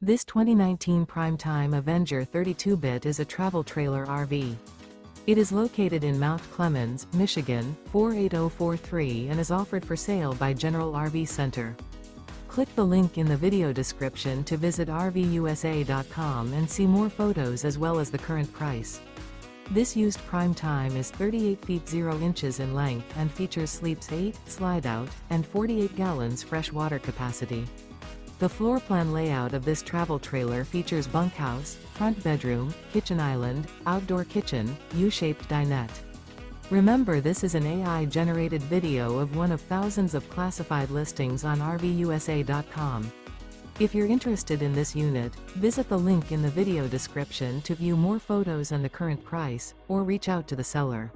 This 2019 Prime Time Avenger 32-bit is a travel trailer RV. It is located in Mount Clemens, Michigan, 48043 and is offered for sale by General RV Center. Click the link in the video description to visit RVUSA.com and see more photos as well as the current price. This used Prime Time is 38 feet 0 inches in length and features sleeps 8, Slideout, and 48 gallons fresh water capacity. The floor plan layout of this travel trailer features bunkhouse, front bedroom, kitchen island, outdoor kitchen, U-shaped dinette. Remember, this is an AI-generated video of one of thousands of classified listings on RVUSA.com. If you're interested in this unit, visit the link in the video description to view more photos and the current price, or reach out to the seller.